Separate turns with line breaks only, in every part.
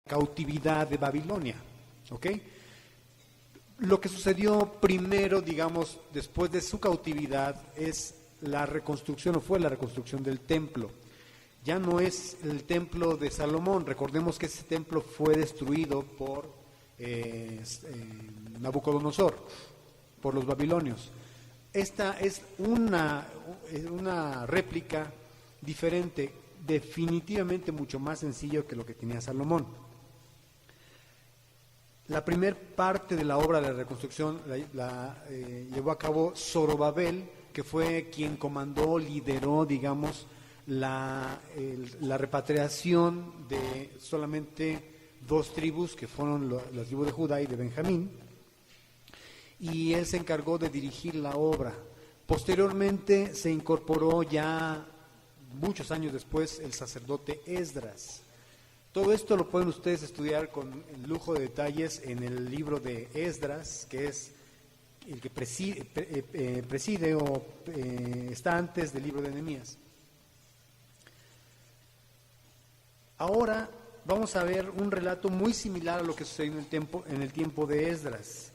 cautividad de Babilonia, ¿ok? Lo que sucedió primero, digamos, después de su cautividad, es la reconstrucción, o fue la reconstrucción del templo. Ya no es el templo de Salomón. Recordemos que ese templo fue destruido por Nabucodonosor, por los babilonios. Esta es una réplica diferente, definitivamente mucho más sencillo que lo que tenía Salomón. La primera parte de la obra de la reconstrucción la llevó a cabo Zorobabel, que fue quien comandó, lideró, digamos, la repatriación de solamente 2 tribus, que fueron las tribus de Judá y de Benjamín, y él se encargó de dirigir la obra. Posteriormente se incorporó ya muchos años después el sacerdote Esdras. Todo esto lo pueden ustedes estudiar con lujo de detalles en el libro de Esdras, que es el que preside o está antes del libro de Nehemías. Ahora vamos a ver un relato muy similar a lo que sucedió en el tiempo de Esdras.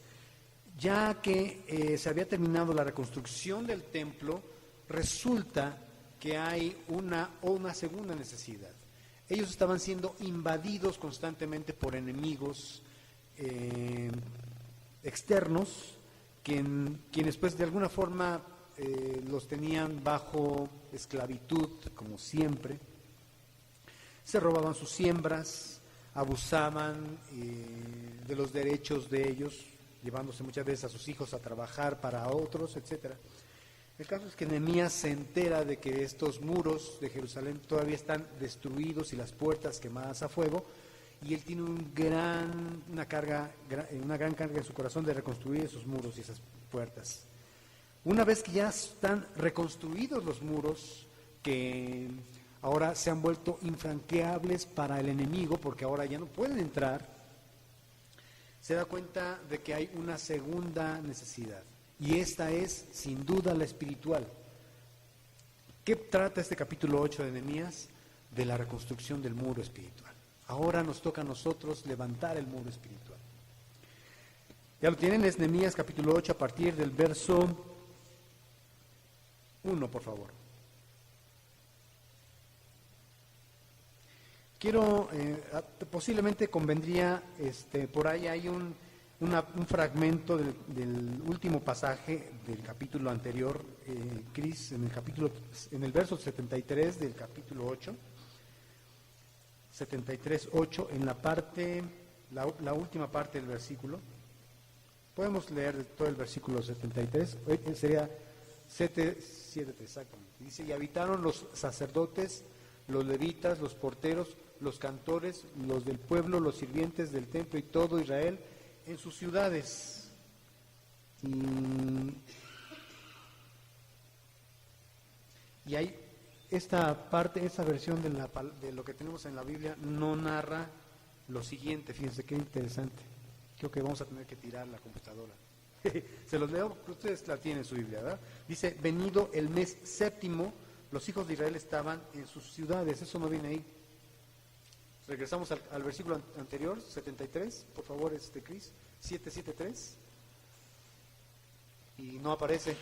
Ya que se había terminado la reconstrucción del templo, resulta que hay una segunda necesidad. Ellos estaban siendo invadidos constantemente por enemigos externos, quienes pues de alguna forma los tenían bajo esclavitud, como siempre. Se robaban sus siembras, abusaban de los derechos de ellos, llevándose muchas veces a sus hijos a trabajar para otros, etcétera. El caso es que Nehemías se entera de que estos muros de Jerusalén todavía están destruidos y las puertas quemadas a fuego, y él tiene una gran carga en su corazón de reconstruir esos muros y esas puertas. Una vez que ya están reconstruidos los muros, que ahora se han vuelto infranqueables para el enemigo, porque ahora ya no pueden entrar, se da cuenta de que hay una segunda necesidad. Y esta es, sin duda, la espiritual. ¿Qué trata este capítulo 8 de Nehemías? De la reconstrucción del muro espiritual. Ahora nos toca a nosotros levantar el muro espiritual. Ya lo tienen, es Nehemías capítulo 8 a partir del verso 1, por favor. Quiero, posiblemente convendría, por ahí hay un fragmento del último pasaje del capítulo anterior, Cris, en el verso 73 del capítulo 8, 73:8, en la última parte del versículo. Podemos leer todo el versículo 73, sería 7:3 exactamente. Dice: y habitaron los sacerdotes, los levitas, los porteros, los cantores, los del pueblo, los sirvientes del templo y todo Israel en sus ciudades. Y hay esta parte, esta versión de lo que tenemos en la Biblia no narra lo siguiente. Fíjense qué interesante. Creo que vamos a tener que tirar la computadora. Se los leo, ustedes la tienen en su Biblia, ¿verdad? Dice: venido el mes séptimo, los hijos de Israel estaban en sus ciudades. Eso no viene ahí. Regresamos al versículo anterior, 73, por favor, Cris, 7:3, y no aparece,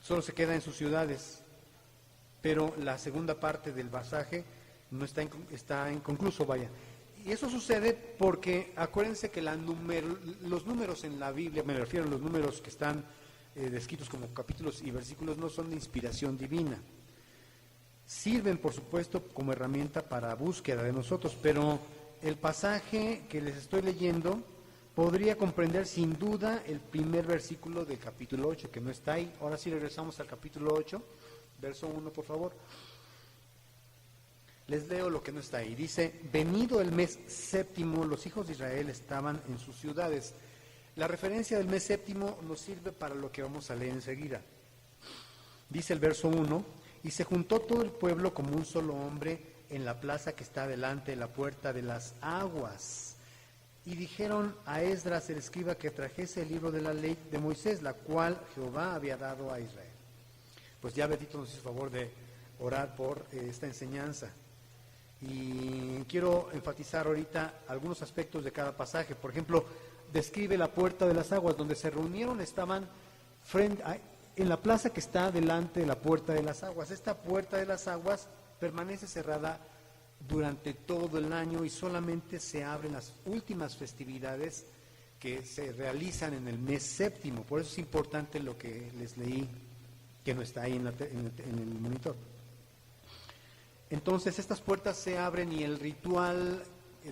solo se queda en sus ciudades, pero la segunda parte del pasaje no está inconcluso, vaya. Y eso sucede porque acuérdense que los números en la Biblia, me refiero a los números que están descritos como capítulos y versículos, no son de inspiración divina. Sirven, por supuesto, como herramienta para búsqueda de nosotros, pero el pasaje que les estoy leyendo podría comprender sin duda el primer versículo del capítulo 8, que no está ahí. Ahora sí regresamos al capítulo 8, verso 1, por favor. Les leo lo que no está ahí. Dice: venido el mes séptimo, los hijos de Israel estaban en sus ciudades. La referencia del mes séptimo nos sirve para lo que vamos a leer enseguida. Dice el verso 1: y se juntó todo el pueblo como un solo hombre en la plaza que está delante de la puerta de las aguas. Y dijeron a Esdras el escriba que trajese el libro de la ley de Moisés, la cual Jehová había dado a Israel. Pues ya Betito nos hizo favor de orar por esta enseñanza. Y quiero enfatizar ahorita algunos aspectos de cada pasaje. Por ejemplo, describe la puerta de las aguas. Donde se reunieron estaban en la plaza que está delante de la puerta de las aguas. Esta puerta de las aguas permanece cerrada durante todo el año y solamente se abren las últimas festividades que se realizan en el mes séptimo. Por eso es importante lo que les leí, que no está ahí en el monitor. Entonces estas puertas se abren y el ritual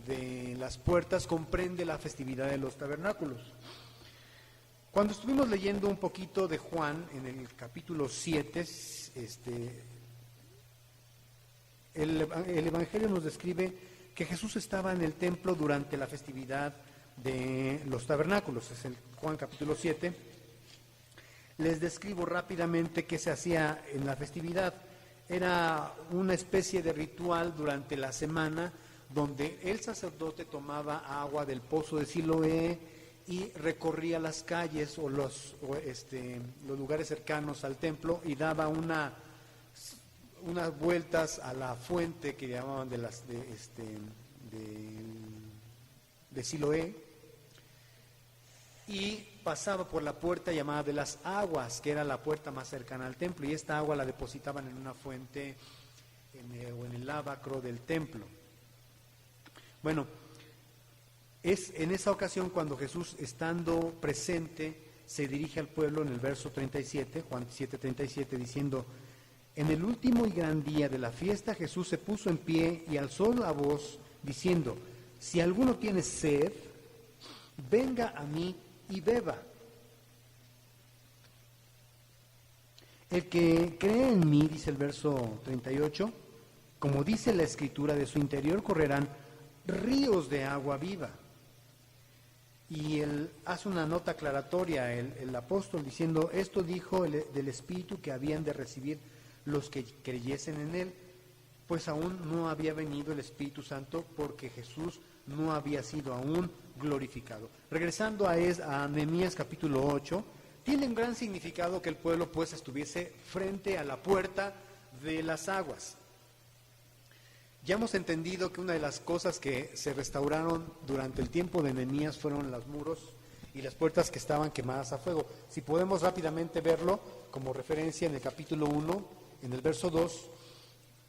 de las puertas comprende la festividad de los tabernáculos. Cuando estuvimos leyendo un poquito de Juan en el capítulo 7, el Evangelio nos describe que Jesús estaba en el templo durante la festividad de los tabernáculos. Es el Juan capítulo 7. Les describo rápidamente qué se hacía en la festividad. Era una especie de ritual durante la semana donde el sacerdote tomaba agua del pozo de Siloé y recorría las calles o los lugares cercanos al templo y daba unas vueltas a la fuente que llamaban de Siloé, y pasaba por la puerta llamada de las aguas, que era la puerta más cercana al templo, y esta agua la depositaban en una fuente o en el lavacro del templo. Bueno, es en esa ocasión cuando Jesús, estando presente, se dirige al pueblo en el verso 37, Juan 7:37, diciendo: en el último y gran día de la fiesta, Jesús se puso en pie y alzó la voz, diciendo: si alguno tiene sed, venga a mí y beba. El que cree en mí, dice el verso 38, como dice la Escritura, de su interior correrán ríos de agua viva. Y él hace una nota aclaratoria, el apóstol, diciendo: esto dijo del Espíritu que habían de recibir los que creyesen en él, pues aún no había venido el Espíritu Santo, porque Jesús no había sido aún glorificado. Regresando a Nehemías capítulo 8, tiene un gran significado que el pueblo pues estuviese frente a la puerta de las aguas. Ya hemos entendido que una de las cosas que se restauraron durante el tiempo de Nehemías fueron los muros y las puertas que estaban quemadas a fuego. Si podemos rápidamente verlo como referencia en el capítulo 1, en el verso 2,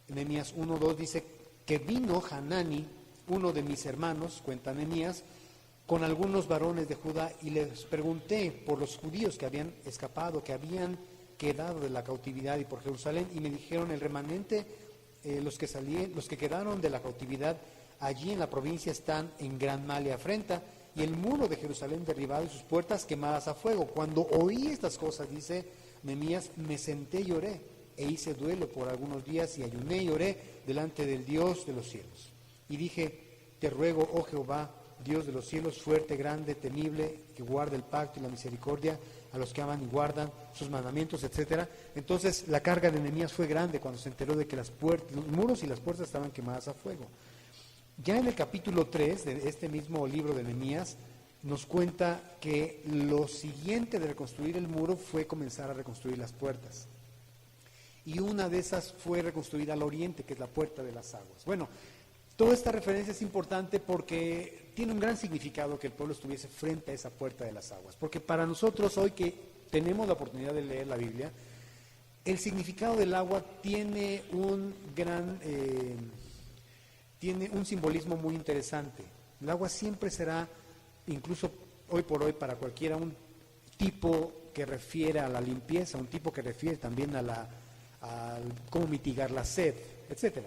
Nehemías 1:2 dice que vino Hanani, uno de mis hermanos, cuenta Nehemías, con algunos varones de Judá, y les pregunté por los judíos que habían escapado, que habían quedado de la cautividad y por Jerusalén, y me dijeron: el remanente, los que quedaron de la cautividad allí en la provincia están en gran mal y afrenta, y el muro de Jerusalén derribado y sus puertas quemadas a fuego. Cuando oí estas cosas, dice Nehemías, me senté y oré, e hice duelo por algunos días, y ayuné y oré delante del Dios de los cielos. Y dije: te ruego, oh Jehová, Dios de los cielos, fuerte, grande, temible, que guarda el pacto y la misericordia a los que aman y guardan sus mandamientos, etcétera. Entonces la carga de Nehemías fue grande cuando se enteró de que los muros y las puertas estaban quemadas a fuego. Ya en el capítulo 3 de este mismo libro de Nehemías nos cuenta que lo siguiente de reconstruir el muro fue comenzar a reconstruir las puertas. Y una de esas fue reconstruida al oriente, que es la puerta de las aguas. Bueno, toda esta referencia es importante porque tiene un gran significado que el pueblo estuviese frente a esa puerta de las aguas. Porque para nosotros hoy que tenemos la oportunidad de leer la Biblia, el significado del agua tiene un simbolismo muy interesante. El agua siempre será, incluso hoy por hoy para cualquiera, un tipo que refiere a la limpieza, un tipo que refiere también a cómo mitigar la sed, etcétera.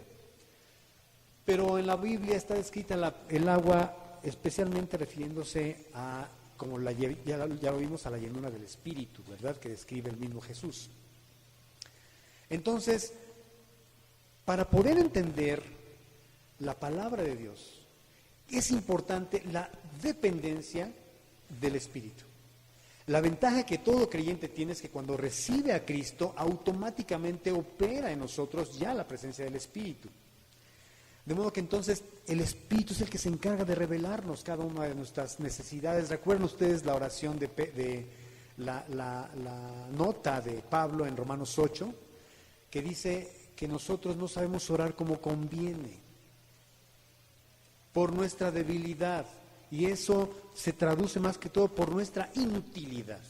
Pero en la Biblia está descrita el agua especialmente refiriéndose a, como ya lo vimos, a la llenura del Espíritu, ¿verdad?, que describe el mismo Jesús. Entonces, para poder entender la palabra de Dios, es importante la dependencia del Espíritu. La ventaja que todo creyente tiene es que cuando recibe a Cristo, automáticamente opera en nosotros ya la presencia del Espíritu. De modo que entonces el Espíritu es el que se encarga de revelarnos cada una de nuestras necesidades. ¿Recuerdan ustedes la oración de la nota de Pablo en Romanos 8? Que dice que nosotros no sabemos orar como conviene. por nuestra debilidad. Y eso se traduce más que todo por nuestra inutilidad.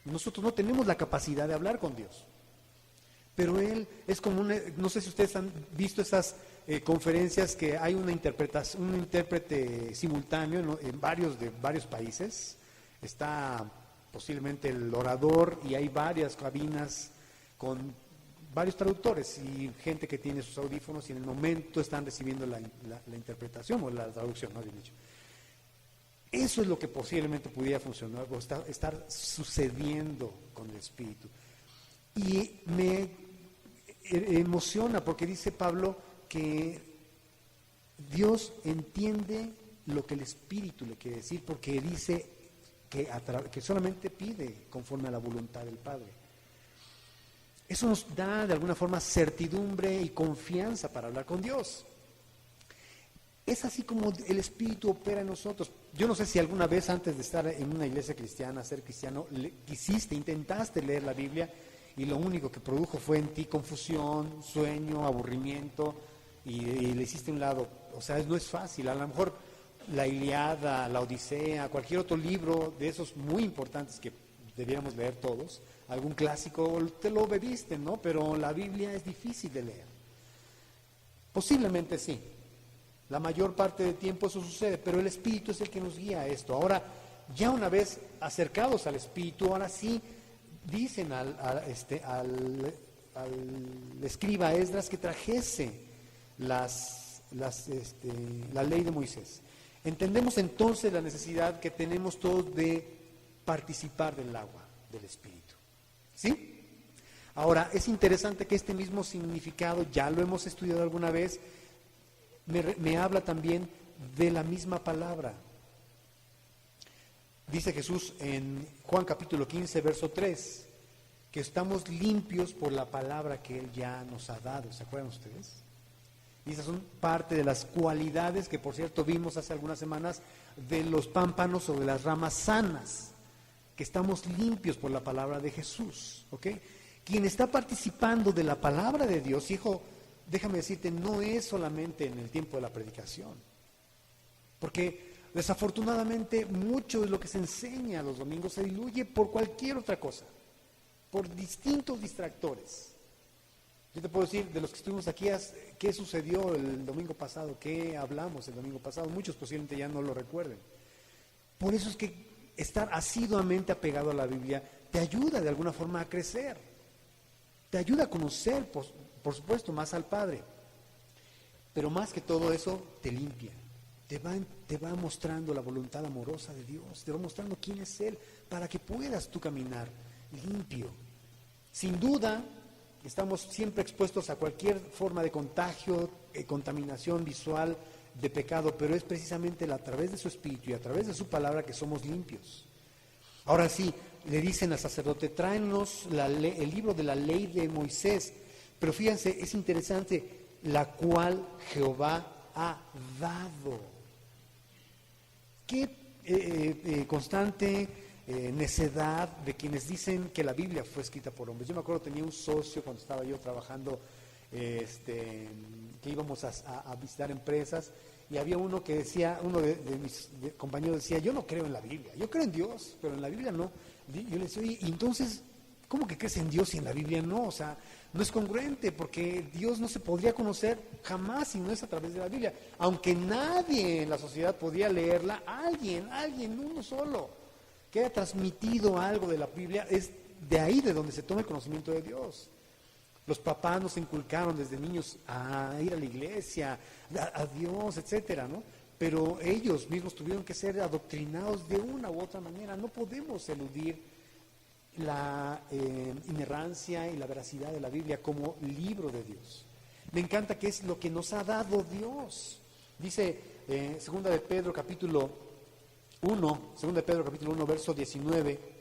Nosotros no tenemos la capacidad de hablar con Dios. Pero Él es como no sé si ustedes han visto esas conferencias que hay un intérprete simultáneo en varios países. Está posiblemente el orador y hay varias cabinas con varios traductores y gente que tiene sus audífonos y en el momento están recibiendo la interpretación o la traducción, más bien dicho. Eso es lo que posiblemente pudiera funcionar o estar sucediendo con el Espíritu. Y me emociona porque dice Pablo que Dios entiende lo que el Espíritu le quiere decir, porque dice que solamente pide conforme a la voluntad del Padre. Eso nos da de alguna forma certidumbre y confianza para hablar con Dios. Es así como el Espíritu opera en nosotros. Yo no sé si alguna vez antes de estar en una iglesia cristiana, ser cristiano, intentaste leer la Biblia y lo único que produjo fue en ti confusión, sueño, aburrimiento y le hiciste a un lado. O sea, no es fácil. A lo mejor la Ilíada, la Odisea, cualquier otro libro de esos muy importantes que debiéramos leer todos, algún clásico, te lo bebiste, ¿no? Pero la Biblia es difícil de leer. Posiblemente sí. La mayor parte del tiempo eso sucede, pero el Espíritu es el que nos guía a esto. Ahora, ya una vez acercados al Espíritu, ahora sí dicen al escriba Esdras que trajese la ley de Moisés. Entendemos entonces la necesidad que tenemos todos de participar del agua del Espíritu. ¿Sí? Ahora, es interesante que este mismo significado, ya lo hemos estudiado alguna vez, me habla también de la misma palabra. Dice Jesús en Juan capítulo 15, verso 3, que estamos limpios por la palabra que Él ya nos ha dado. ¿Se acuerdan ustedes? Y esas son parte de las cualidades que, por cierto, vimos hace algunas semanas de los pámpanos o de las ramas sanas, que estamos limpios por la palabra de Jesús. ¿Ok? Quien está participando de la palabra de Dios, hijo, déjame decirte, no es solamente en el tiempo de la predicación, porque desafortunadamente mucho de lo que se enseña los domingos se diluye por cualquier otra cosa, por distintos distractores. Yo te puedo decir, de los que estuvimos aquí, ¿qué sucedió el domingo pasado? ¿Qué hablamos el domingo pasado? Muchos posiblemente ya no lo recuerden. Por eso es que estar asiduamente apegado a la Biblia te ayuda de alguna forma a crecer, te ayuda a conocer, por supuesto, más al Padre, pero más que todo eso, te limpia, te va mostrando la voluntad amorosa de Dios, te va mostrando quién es Él, para que puedas tú caminar limpio. Sin duda, estamos siempre expuestos a cualquier forma de contagio, contaminación visual, de pecado, pero es precisamente a través de su Espíritu y a través de su palabra que somos limpios. Ahora sí, le dicen al sacerdote, tráenos el libro de la ley de Moisés. Pero fíjense, es interesante, la cual Jehová ha dado. Qué constante necedad de quienes dicen que la Biblia fue escrita por hombres. Yo me acuerdo, tenía un socio cuando estaba yo trabajando, que íbamos a visitar empresas, y había uno que decía, uno de mis compañeros decía, yo no creo en la Biblia, yo creo en Dios, pero en la Biblia no. Yo le decía, oye, y entonces, ¿cómo que crees en Dios y en la Biblia no? O sea, no es congruente, porque Dios no se podría conocer jamás si no es a través de la Biblia. Aunque nadie en la sociedad podía leerla, alguien, uno solo, que haya transmitido algo de la Biblia, es de ahí de donde se toma el conocimiento de Dios. Los papás nos inculcaron desde niños a ir a la iglesia, a Dios, etcétera, ¿no? Pero ellos mismos tuvieron que ser adoctrinados de una u otra manera. No podemos eludir la inerrancia y la veracidad de la Biblia como libro de Dios. Me encanta que es lo que nos ha dado Dios. Dice segunda de Pedro capítulo 1, verso 19.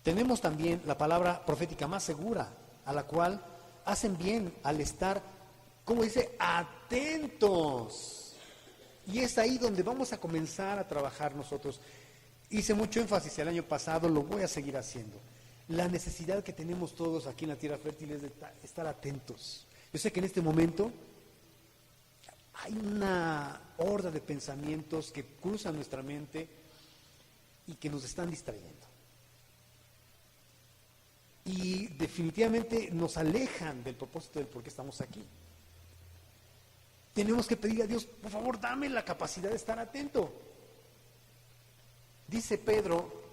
Tenemos también la palabra profética más segura, a la cual hacen bien al estar, como dice, atentos. Y es ahí donde vamos a comenzar a trabajar nosotros. Hice mucho énfasis el año pasado, lo voy a seguir haciendo. La necesidad que tenemos todos aquí en la tierra fértil es de estar atentos. Yo sé que en este momento hay una horda de pensamientos que cruzan nuestra mente y que nos están distrayendo. Y definitivamente nos alejan del propósito del por qué estamos aquí. Tenemos que pedir a Dios, por favor, dame la capacidad de estar atento. Dice Pedro,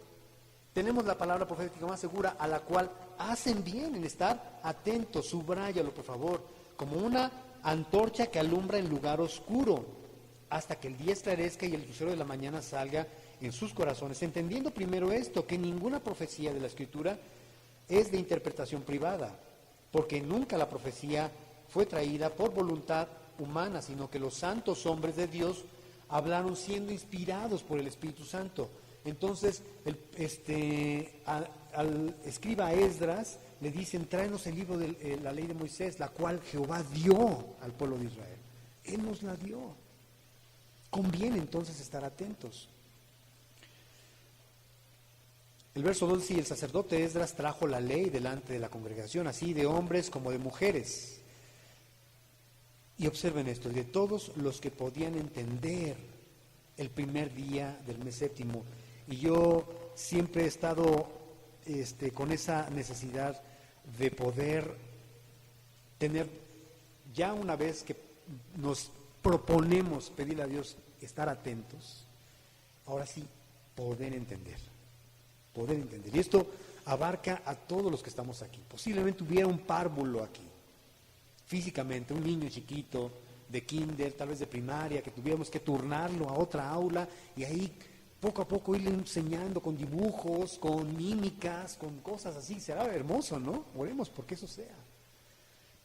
tenemos la palabra profética más segura, a la cual hacen bien en estar atentos. Subráyalo, por favor, como una antorcha que alumbra en lugar oscuro, hasta que el día esclarezca y el lucero de la mañana salga en sus corazones. Entendiendo primero esto, que ninguna profecía de la Escritura es de interpretación privada, porque nunca la profecía fue traída por voluntad humana, sino que los santos hombres de Dios hablaron siendo inspirados por el Espíritu Santo. Entonces, al escriba Esdras le dicen, tráenos el libro de la ley de Moisés, la cual Jehová dio al pueblo de Israel. Él nos la dio. Conviene entonces estar atentos. El verso 2 dice, el sacerdote Esdras trajo la ley delante de la congregación, así de hombres como de mujeres. Y observen esto, de todos los que podían entender el primer día del mes séptimo. Y yo siempre he estado con esa necesidad de poder tener, ya una vez que nos proponemos pedirle a Dios estar atentos, ahora sí, poder entender. Y esto abarca a todos los que estamos aquí. Posiblemente hubiera un párvulo aquí, físicamente, un niño chiquito de kinder, tal vez de primaria, que tuviéramos que turnarlo a otra aula y ahí poco a poco irle enseñando con dibujos, con mímicas, con cosas así. Será hermoso, ¿no? Oremos porque eso sea.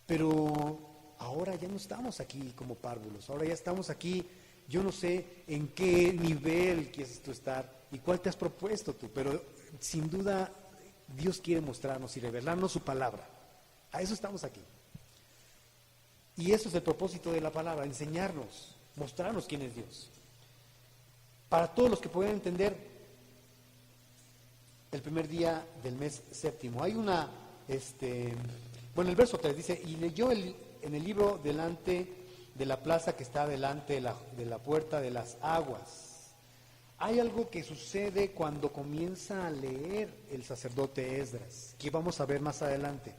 Pero ahora ya no estamos aquí como párvulos, ahora ya estamos aquí. Yo no sé en qué nivel quieres tú estar y cuál te has propuesto tú, pero sin duda Dios quiere mostrarnos y revelarnos su palabra. A eso estamos aquí. Y eso es el propósito de la palabra, enseñarnos, mostrarnos quién es Dios. Para todos los que puedan entender el primer día del mes séptimo. Hay una, el verso 3 dice, y leyó en el libro delante de la plaza que está delante de la puerta de las aguas. Hay algo que sucede cuando comienza a leer el sacerdote Esdras, que vamos a ver más adelante.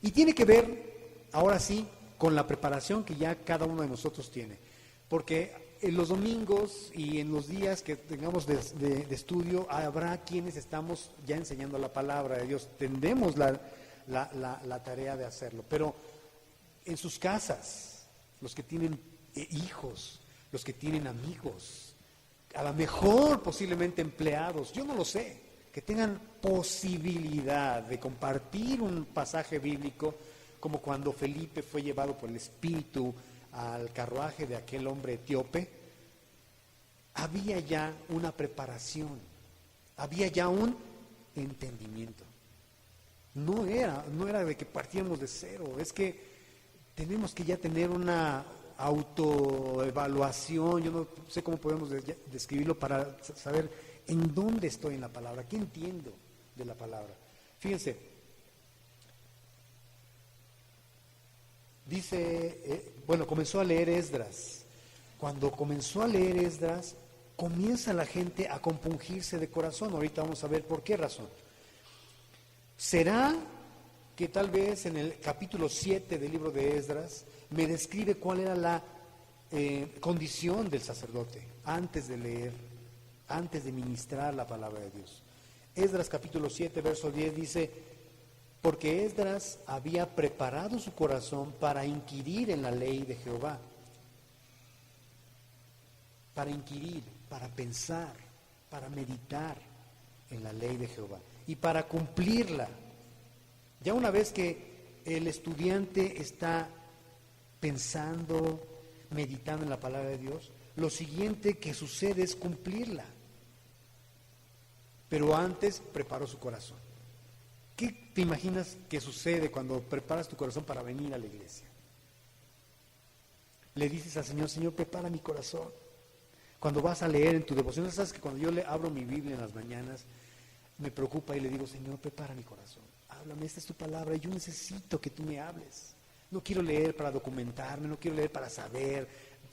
Y tiene que ver, ahora sí, con la preparación que ya cada uno de nosotros tiene. Porque en los domingos y en los días que tengamos de estudio, habrá quienes estamos ya enseñando la palabra de Dios. Tendremos la tarea de hacerlo. Pero en sus casas, los que tienen hijos, los que tienen amigos, a lo mejor posiblemente empleados, yo no lo sé, que tengan posibilidad de compartir un pasaje bíblico, como cuando Felipe fue llevado por el Espíritu al carruaje de aquel hombre etíope. Había ya una preparación, había ya un entendimiento. No era de que partíamos de cero, es que tenemos que ya tener una autoevaluación. Yo no sé cómo podemos describirlo para saber en dónde estoy en la palabra, qué entiendo de la palabra. Fíjense, dice, comenzó a leer Esdras. Cuando comenzó a leer Esdras, comienza la gente a compungirse de corazón. Ahorita vamos a ver por qué razón. ¿Será que tal vez en el capítulo 7 del libro de Esdras me describe cuál era la condición del sacerdote antes de leer, antes de ministrar la palabra de Dios? Esdras capítulo 7, verso 10 dice, porque Esdras había preparado su corazón para inquirir en la ley de Jehová. Para inquirir, para pensar, para meditar en la ley de Jehová y para cumplirla. Ya una vez que el estudiante está pensando, meditando en la palabra de Dios, lo siguiente que sucede es cumplirla. Pero antes preparó su corazón. ¿Qué te imaginas que sucede cuando preparas tu corazón para venir a la iglesia? Le dices al Señor, Señor, prepara mi corazón. Cuando vas a leer en tu devoción, sabes que cuando yo le abro mi Biblia en las mañanas, me preocupa y le digo, Señor, prepara mi corazón. Háblame, esta es tu palabra y yo necesito que tú me hables. No quiero leer para documentarme, no quiero leer para saber,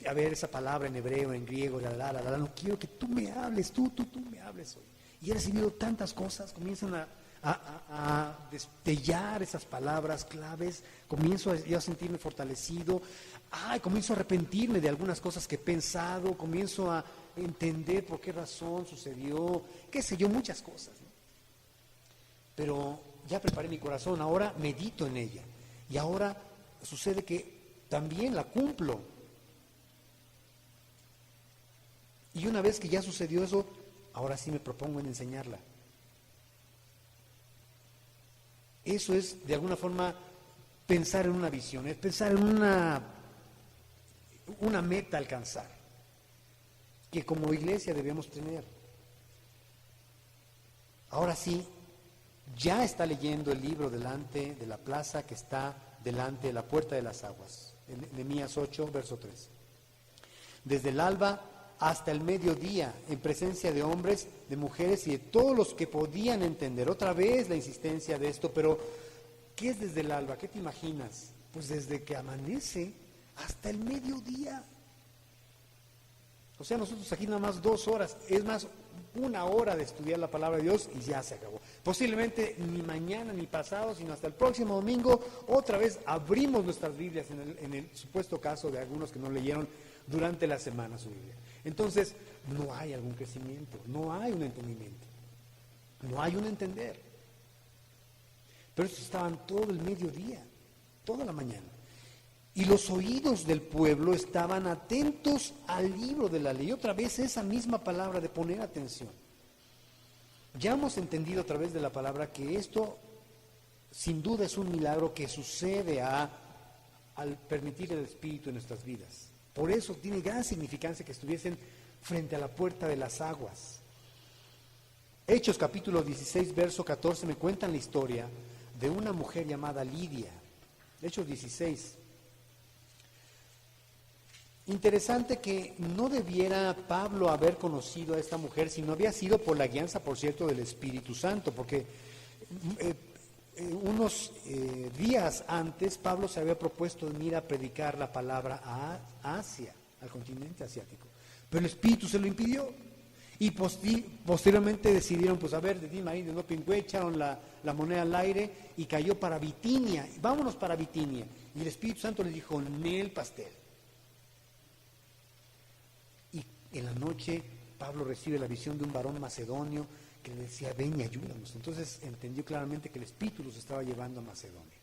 a ver esa palabra en hebreo, en griego, no quiero que tú me hables, tú me hables hoy. Y he recibido tantas cosas, comienzan a destellar esas palabras claves, comienzo yo a sentirme fortalecido, comienzo a arrepentirme de algunas cosas que he pensado, comienzo a entender por qué razón sucedió, qué sé yo, muchas cosas, ¿no? Pero ya preparé mi corazón, ahora medito en ella y ahora sucede que también la cumplo. Y una vez que ya sucedió eso, ahora sí me propongo en enseñarla. Eso es, de alguna forma, pensar en una visión, es pensar en una meta a alcanzar, que como iglesia debemos tener. Ahora sí, ya está leyendo el libro delante de la plaza que está delante de la puerta de las aguas, en Nehemías 8, verso 3. Desde el alba hasta el mediodía, en presencia de hombres, de mujeres y de todos los que podían entender. Otra vez la insistencia de esto, pero ¿qué es desde el alba? ¿Qué te imaginas? Pues desde que amanece hasta el mediodía. O sea, nosotros aquí nada más 2 horas, es más, 1 hora de estudiar la palabra de Dios y ya se acabó. Posiblemente ni mañana ni pasado, sino hasta el próximo domingo, otra vez abrimos nuestras Biblias en el supuesto caso de algunos que no leyeron durante la semana su Biblia. Entonces, no hay algún crecimiento, no hay un entendimiento, no hay un entender. Pero estos estaban todo el mediodía, toda la mañana. Y los oídos del pueblo estaban atentos al libro de la ley. Otra vez esa misma palabra de poner atención. Ya hemos entendido a través de la palabra que esto sin duda es un milagro que sucede al permitir el Espíritu en nuestras vidas. Por eso tiene gran significancia que estuviesen frente a la puerta de las aguas. Hechos capítulo 16, verso 14 me cuentan la historia de una mujer llamada Lidia. Hechos 16. Interesante que no debiera Pablo haber conocido a esta mujer si no había sido por la guianza, por cierto, del Espíritu Santo, porque unos días antes Pablo se había propuesto ir a predicar la palabra a Asia, al continente asiático, pero el Espíritu se lo impidió y posteriormente decidieron, pues a ver, de Dima ahí de Dopingüe, echaron la moneda al aire y cayó para Bitinia, vámonos para Bitinia, y el Espíritu Santo les dijo, Nel pastel. Y en la noche Pablo recibe la visión de un varón macedonio que le decía, ven y ayúdanos. Entonces entendió claramente que el Espíritu los estaba llevando a Macedonia.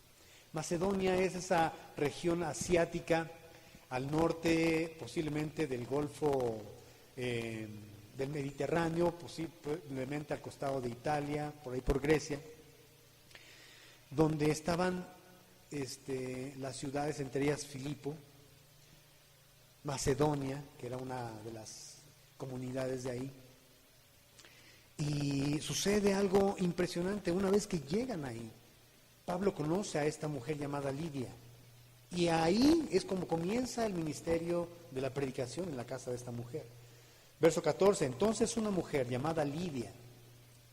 Macedonia es esa región asiática al norte, posiblemente del Golfo del Mediterráneo, posiblemente al costado de Italia, por ahí por Grecia, donde estaban las ciudades, entre ellas Filipo, Macedonia, que era una de las comunidades de ahí. Y sucede algo impresionante. Una vez que llegan ahí, Pablo conoce a esta mujer llamada Lidia. Y ahí es como comienza el ministerio de la predicación en la casa de esta mujer. Verso 14, entonces una mujer llamada Lidia,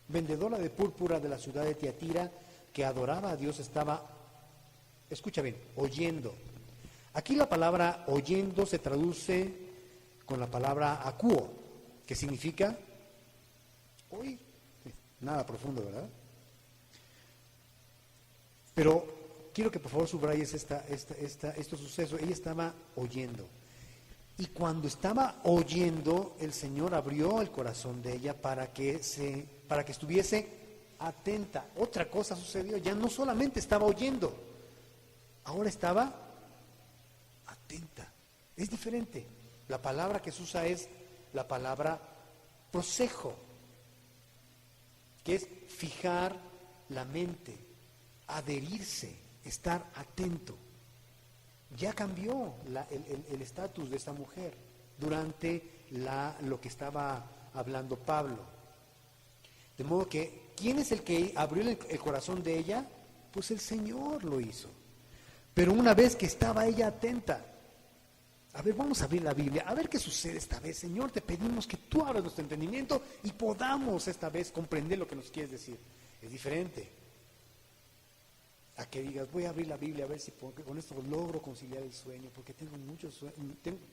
vendedora de púrpura de la ciudad de Tiatira, que adoraba a Dios, estaba, escucha bien, oyendo. Aquí la palabra oyendo se traduce con la palabra acuo, que significa oír. Nada profundo, ¿verdad? Pero quiero que por favor subrayes estos sucesos. Ella estaba oyendo. Y cuando estaba oyendo, el Señor abrió el corazón de ella para que estuviese atenta. Otra cosa sucedió, ya no solamente estaba oyendo, ahora estaba atenta. Es diferente. La palabra que se usa es la palabra prosejo, que es fijar la mente, adherirse, estar atento. Ya cambió el estatus de esta mujer durante lo que estaba hablando Pablo. De modo que, ¿quién es el que abrió el corazón de ella? Pues el Señor lo hizo. Pero una vez que estaba ella atenta, a ver, vamos a abrir la Biblia, a ver qué sucede esta vez. Señor, te pedimos que tú abras nuestro entendimiento y podamos esta vez comprender lo que nos quieres decir. Es diferente. a que digas, voy a abrir la Biblia a ver si con esto logro conciliar el sueño, porque tengo mucho sueño,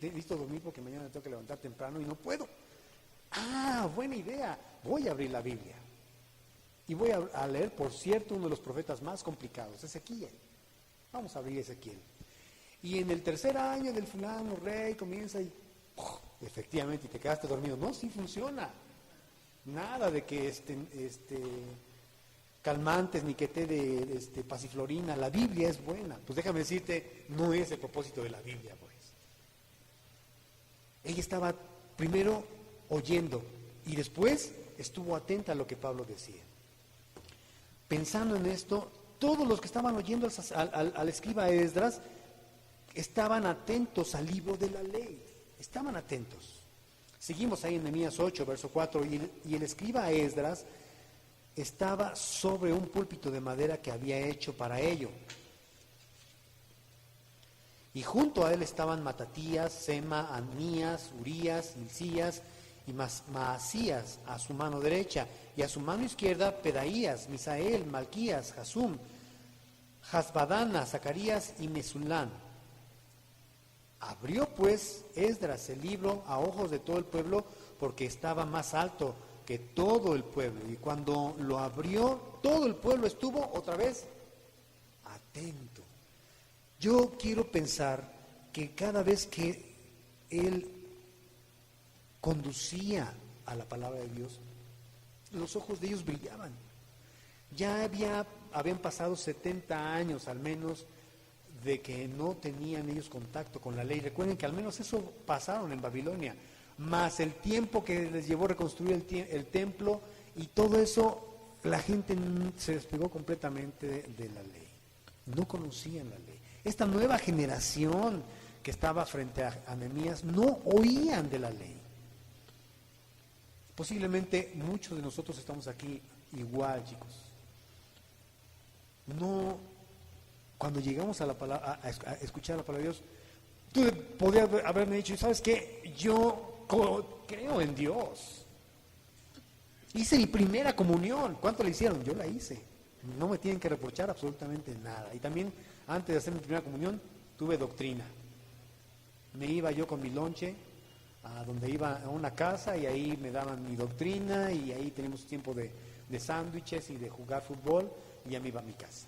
necesito dormir porque mañana me tengo que levantar temprano y no puedo. Ah, buena idea, voy a abrir la Biblia. Y voy a leer, por cierto, uno de los profetas más complicados, Ezequiel. Vamos a abrir Ezequiel. Y en el tercer año del fulano rey comienza y efectivamente, y te quedaste dormido. No, sí funciona. Nada de que calmantes ni que te de pasiflorina. La Biblia es buena. Pues déjame decirte, no es el propósito de la Biblia, pues. Ella estaba primero oyendo y después estuvo atenta a lo que Pablo decía. Pensando en esto, todos los que estaban oyendo al escriba Esdras estaban atentos al libro de la ley. Estaban atentos. Seguimos ahí en Nehemías 8, verso 4, y el escriba Esdras estaba sobre un púlpito de madera que había hecho para ello. Y junto a él estaban Matatías, Sema, Anías, Urías, Hilcías y Maasías a su mano derecha, y a su mano izquierda Pedaías, Misael, Malquías, Jasum, Hasbadana, Zacarías y Mesulán. Abrió pues Esdras el libro a ojos de todo el pueblo, porque estaba más alto que todo el pueblo. Y cuando lo abrió, todo el pueblo estuvo otra vez atento. Yo quiero pensar que cada vez que él conducía a la palabra de Dios, los ojos de ellos brillaban. Ya habían pasado 70 años al menos de que no tenían ellos contacto con la ley. Recuerden que al menos eso pasaron en Babilonia, más el tiempo que les llevó a reconstruir el templo, y todo eso, la gente se despegó completamente de la ley. No conocían la ley. Esta nueva generación que estaba frente a Nehemías no oían de la ley. Posiblemente muchos de nosotros estamos aquí igual, chicos. No, cuando llegamos a la palabra, a escuchar la palabra de Dios, tú podías haberme dicho, ¿sabes qué? Yo creo en Dios. Hice mi primera comunión. ¿Cuánto le hicieron? Yo la hice. No me tienen que reprochar absolutamente nada. Y también, antes de hacer mi primera comunión, tuve doctrina. Me iba yo con mi lonche a donde iba a una casa, y ahí me daban mi doctrina, y ahí teníamos tiempo de sándwiches y de jugar fútbol, y ya me iba a mi casa.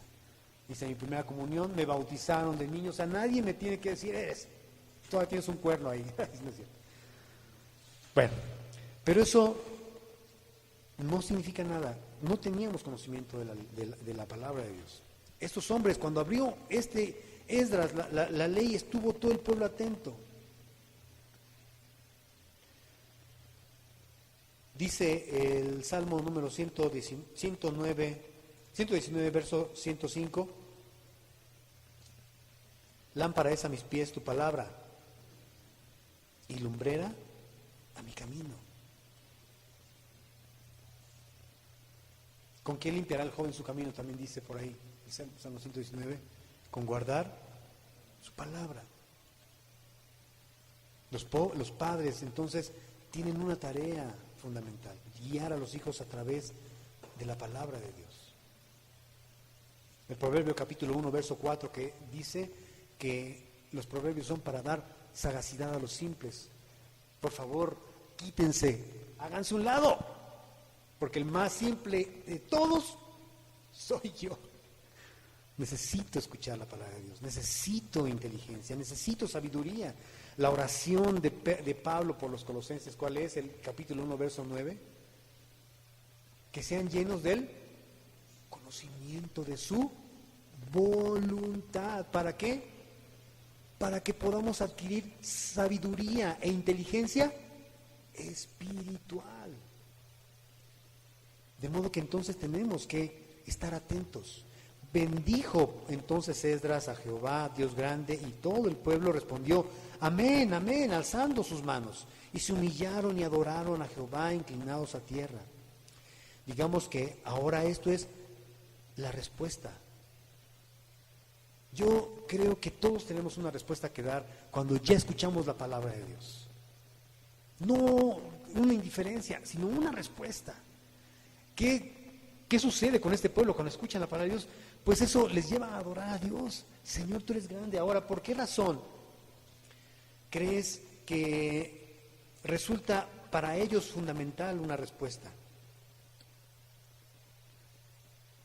Hice mi primera comunión, me bautizaron de niño. O sea, nadie me tiene que decir, todavía tienes un cuerno ahí. No es cierto. Bueno, pero eso no significa nada. No teníamos conocimiento de la palabra de Dios. Estos hombres, cuando abrió Esdras la ley, estuvo todo el pueblo atento. Dice el Salmo número 119, verso 105, lámpara es a mis pies tu palabra y lumbrera a mi camino. ¿Con qué limpiará el joven su camino? También dice por ahí, el Salmo 119, con guardar su palabra. Los padres entonces tienen una tarea fundamental: guiar a los hijos a través de la palabra de Dios. El Proverbio capítulo 1, verso 4, que dice que los proverbios son para dar sagacidad a los simples. Por favor, quítense, háganse un lado, porque el más simple de todos soy yo. Necesito escuchar la palabra de Dios, necesito inteligencia, necesito sabiduría. La oración de Pablo por los colosenses, ¿cuál es? El capítulo 1, verso 9. Que sean llenos del conocimiento de su voluntad. ¿Para qué? Para que podamos adquirir sabiduría e inteligencia espiritual. De modo que entonces tenemos que estar atentos. Bendijo entonces Esdras a Jehová, Dios grande, y todo el pueblo respondió, amén, amén, alzando sus manos. Y se humillaron y adoraron a Jehová, inclinados a tierra. Digamos que ahora esto es la respuesta. Yo creo que todos tenemos una respuesta que dar cuando ya escuchamos la palabra de Dios. No una indiferencia, sino una respuesta. ¿Qué ¿Qué sucede con este pueblo cuando escuchan la palabra de Dios? Pues eso les lleva a adorar a Dios. Señor, tú eres grande. Ahora, ¿por qué razón crees que resulta para ellos fundamental una respuesta?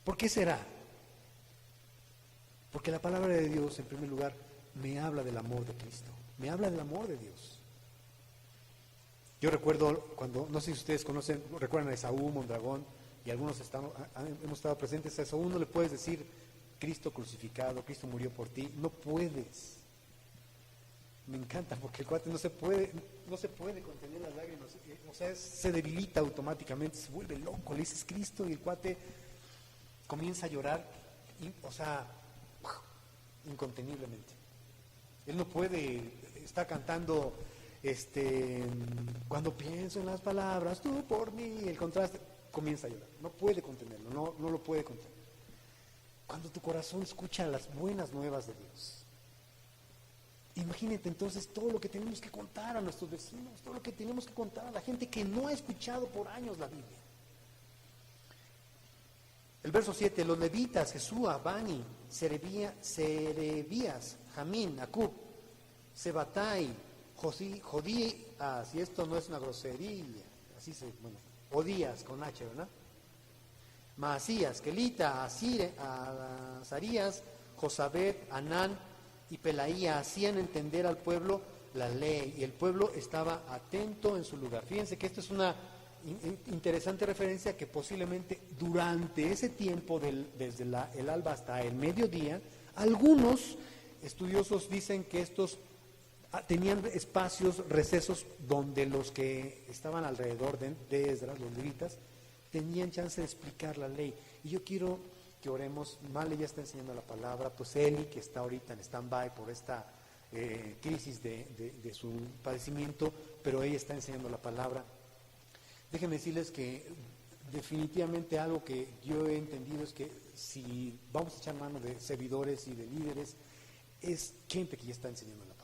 ¿Por qué será? Porque la palabra de Dios, en primer lugar, me habla del amor de Cristo, me habla del amor de Dios. Yo recuerdo cuando, no sé si ustedes recuerdan a Esaú, Mondragón, y algunos hemos estado presentes. A Esaú no le puedes decir Cristo crucificado, Cristo murió por ti, no puedes. Me encanta porque el cuate no se puede contener las lágrimas, o sea, se debilita automáticamente, se vuelve loco, le dices Cristo y el cuate comienza a llorar, o sea, inconteniblemente. Él no puede, está cantando, cuando pienso en las palabras, tú por mí, el contraste, comienza a llorar, no puede contenerlo, no lo puede contener. Cuando tu corazón escucha las buenas nuevas de Dios, imagínate entonces todo lo que tenemos que contar a nuestros vecinos, todo lo que tenemos que contar a la gente que no ha escuchado por años la Biblia. El verso 7, los levitas, Jesúa, Bani, Serebías, Jamín, Acub, Sebatai, Jodías, si esto no es una grosería, Odías con H, ¿verdad? Maasías, Kelita, Azarías, Josabet, Anán y Pelaía hacían entender al pueblo la ley y el pueblo estaba atento en su lugar. Fíjense que esto es una interesante referencia que posiblemente durante ese tiempo desde el alba hasta el mediodía, algunos estudiosos dicen que estos tenían espacios, recesos, donde los que estaban alrededor de Esdras, los levitas, tenían chance de explicar la ley. Y yo quiero que oremos. Male ya está enseñando la palabra, pues Eli, que está ahorita en stand-by por esta crisis de su padecimiento, pero ella está enseñando la palabra. Déjenme decirles que definitivamente algo que yo he entendido es que si vamos a echar mano de servidores y de líderes, es gente que ya está enseñando la palabra.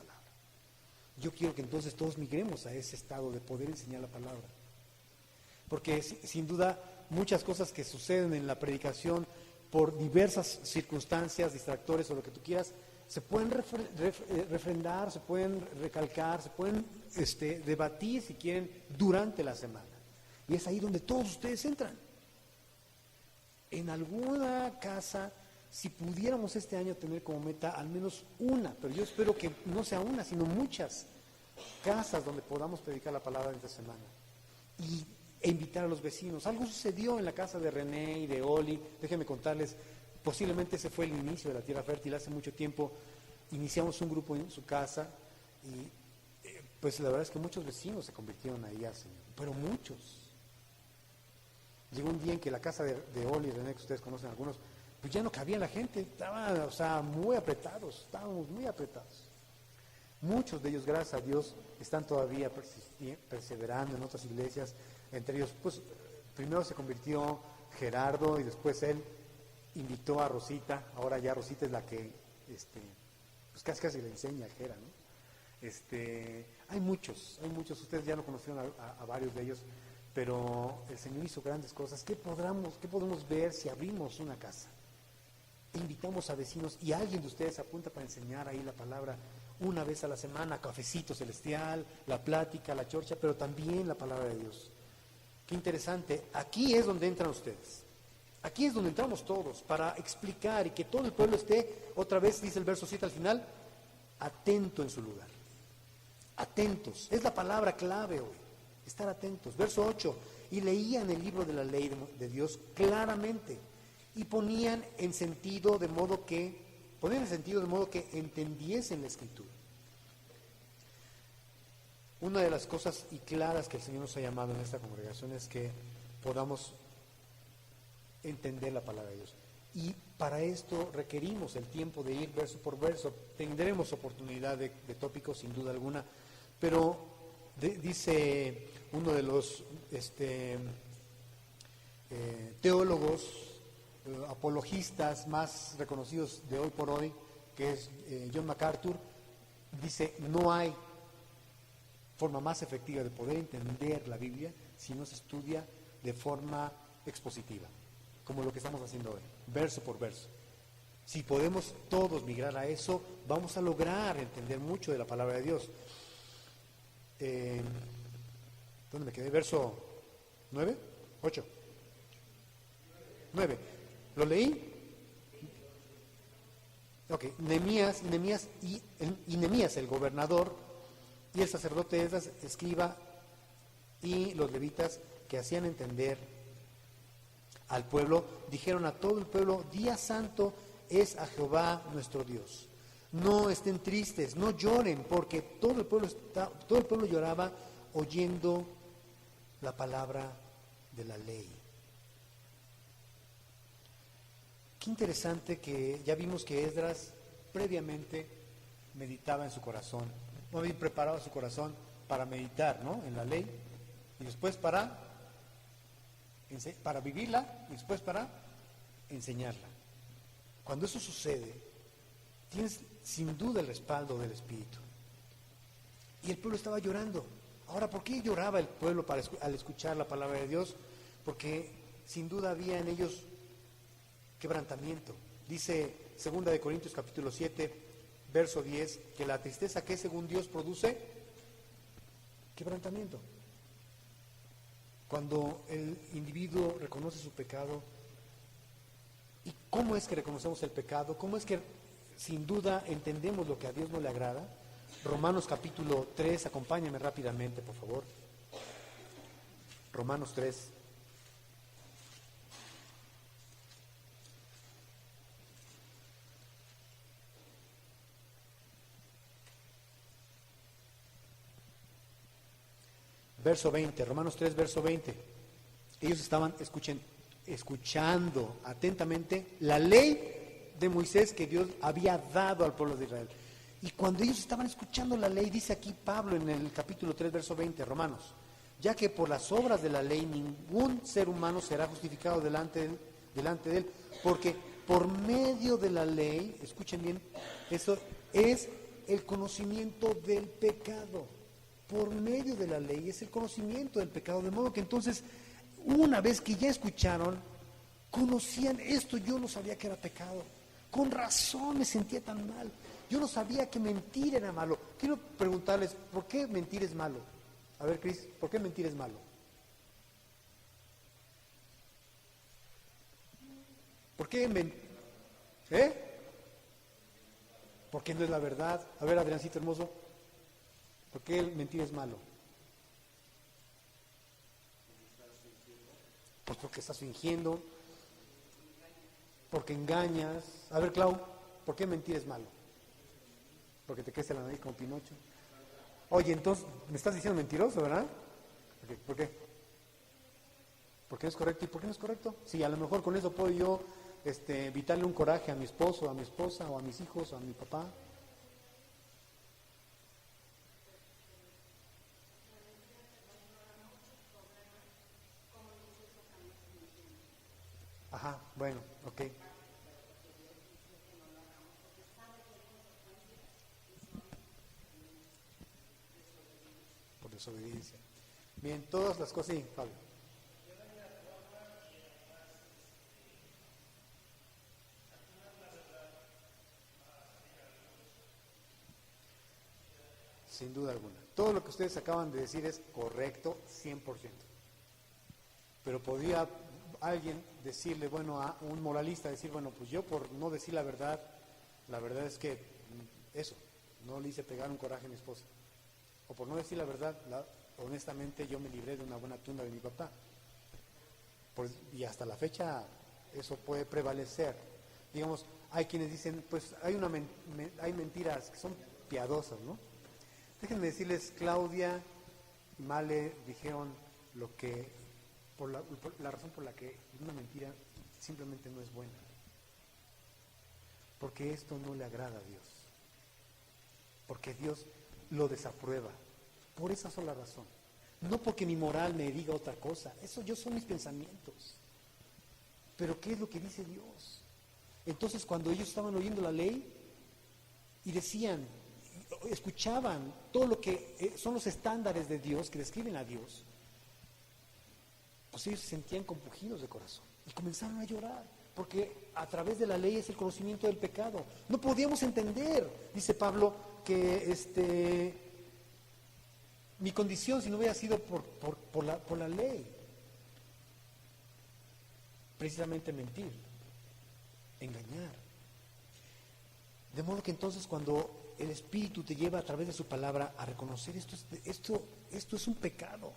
Yo quiero que entonces todos migremos a ese estado de poder enseñar la palabra. Porque sin duda muchas cosas que suceden en la predicación por diversas circunstancias, distractores o lo que tú quieras, se pueden refrendar, se pueden recalcar, se pueden debatir si quieren durante la semana. Y es ahí donde todos ustedes entran. En alguna casa, si pudiéramos este año tener como meta al menos una, pero yo espero que no sea una, sino muchas casas donde podamos predicar la palabra esta semana. E invitar a los vecinos. Algo sucedió en la casa de René y de Oli. Déjenme contarles, posiblemente ese fue el inicio de la Tierra Fértil. Hace mucho tiempo iniciamos un grupo en su casa y pues la verdad es que muchos vecinos se convirtieron ahí al Señor, pero muchos. Llegó un día en que la casa de Oli y René, que ustedes conocen algunos, pues ya no cabía la gente, estaban, muy apretados, estábamos muy apretados. Muchos de ellos, gracias a Dios, están todavía perseverando en otras iglesias. Entre ellos, pues, primero se convirtió Gerardo y después él invitó a Rosita. Ahora ya Rosita es la que, pues casi le enseña a Gera, ¿no? Hay muchos, ustedes ya lo conocieron a varios de ellos, pero el Señor hizo grandes cosas. ¿Qué podemos ver si abrimos una casa? Invitamos a vecinos y alguien de ustedes apunta para enseñar ahí la palabra una vez a la semana, cafecito celestial, la plática, la chorcha, pero también la palabra de Dios. Qué interesante, aquí es donde entran ustedes, aquí es donde entramos todos, para explicar y que todo el pueblo esté, otra vez dice el verso 7 al final, atento en su lugar, atentos, es la palabra clave hoy, estar atentos. Verso 8, y leían el libro de la ley de Dios claramente, y ponían en sentido de modo que entendiesen la Escritura. Una de las cosas y claras que el Señor nos ha llamado en esta congregación es que podamos entender la palabra de Dios. Y para esto requerimos el tiempo de ir verso por verso. Tendremos oportunidad de tópicos sin duda alguna, pero dice uno de los teólogos, apologistas más reconocidos de hoy por hoy, que es John MacArthur, dice, no hay forma más efectiva de poder entender la Biblia si no se estudia de forma expositiva, como lo que estamos haciendo hoy, verso por verso. Si podemos todos migrar a eso, vamos a lograr entender mucho de la palabra de Dios. ¿Dónde me quedé? Verso 9, 8, 9. ¿Lo leí? Ok, Nehemías el gobernador y el sacerdote Esdras, escriba, y los levitas que hacían entender al pueblo, dijeron a todo el pueblo: día santo es a Jehová nuestro Dios. No estén tristes, no lloren, porque todo el pueblo lloraba oyendo la palabra de la ley. Qué interesante que ya vimos que Esdras previamente meditaba en su corazón, no había preparado su corazón para meditar, ¿no?, en la ley, y después para vivirla, y después para enseñarla. Cuando eso sucede, tienes sin duda el respaldo del Espíritu. Y el pueblo estaba llorando. Ahora, ¿por qué lloraba el pueblo al escuchar la palabra de Dios? Porque sin duda había en ellos quebrantamiento. Dice 2 de Corintios capítulo 7, verso 10, que la tristeza que según Dios produce quebrantamiento. Cuando el individuo reconoce su pecado, ¿y cómo es que reconocemos el pecado? ¿Cómo es que sin duda entendemos lo que a Dios no le agrada? Romanos capítulo 3, acompáñame rápidamente, por favor. Romanos 3. Verso 20, Romanos 3, verso 20. Ellos estaban escuchando atentamente la ley de Moisés que Dios había dado al pueblo de Israel. Y cuando ellos estaban escuchando la ley, dice aquí Pablo en el capítulo 3, verso 20, Romanos: ya que por las obras de la ley ningún ser humano será justificado delante de él, porque por medio de la ley, escuchen bien, eso es el conocimiento del pecado. Por medio de la ley es el conocimiento del pecado, de modo que entonces, una vez que ya escucharon, conocían esto. Yo no sabía que era pecado, con razón me sentía tan mal, yo no sabía que mentir era malo. Quiero preguntarles, ¿por qué mentir es malo? A ver, Cris, ¿por qué mentir es malo? ¿Por qué Porque no es la verdad. A ver, Adriancito hermoso, ¿por qué el mentir es malo? Pues porque estás fingiendo, porque engañas. A ver, Clau, ¿por qué mentir es malo? Porque te crece la nariz como Pinocho. Oye, entonces, me estás diciendo mentiroso, ¿verdad? ¿Por qué? Porque no es correcto. ¿Y por qué no es correcto? Sí, a lo mejor con eso puedo yo evitarle un coraje a mi esposo, a mi esposa, o a mis hijos, o a mi papá. Ajá, bueno, ok. Por desobediencia. Bien, todas las cosas, sí, Pablo. Sin duda alguna. Todo lo que ustedes acaban de decir es correcto, 100%. Pero podría alguien decirle, bueno, a un moralista, decir, bueno, pues yo por no decir la verdad es que eso, no le hice pegar un coraje a mi esposa. O por no decir la verdad, honestamente yo me libré de una buena tunda de mi papá. Y hasta la fecha eso puede prevalecer. Digamos, hay quienes dicen, pues hay mentiras que son piadosas, ¿no? Déjenme decirles, Claudia y Male dijeron lo que, la razón por la que una mentira simplemente no es buena. Porque esto no le agrada a Dios. Porque Dios lo desaprueba. Por esa sola razón. No porque mi moral me diga otra cosa. Eso son mis pensamientos. Pero ¿qué es lo que dice Dios? Entonces, cuando ellos estaban oyendo la ley y decían, escuchaban todo lo que son los estándares de Dios, que describen a Dios, pues ellos se sentían compungidos de corazón. Y comenzaron a llorar, porque a través de la ley es el conocimiento del pecado. No podíamos entender, dice Pablo, que mi condición si no hubiera sido por la ley. Precisamente mentir, engañar. De modo que entonces cuando el Espíritu te lleva a través de su palabra a reconocer esto es un pecado,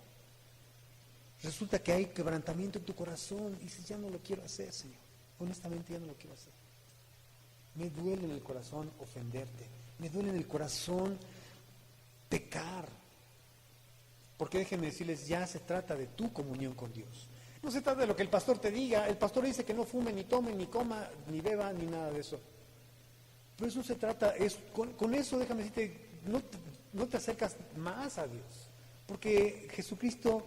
resulta que hay quebrantamiento en tu corazón y dices, ya no lo quiero hacer, Señor. Honestamente ya no lo quiero hacer. Me duele en el corazón ofenderte, me duele en el corazón pecar. Porque déjenme decirles, ya se trata de tu comunión con Dios. No se trata de lo que el pastor te diga. El pastor dice que no fume, ni tome, ni coma, ni beba, ni nada de eso. Pero eso se trata, con eso déjame decirte, no te acercas más a Dios. Porque Jesucristo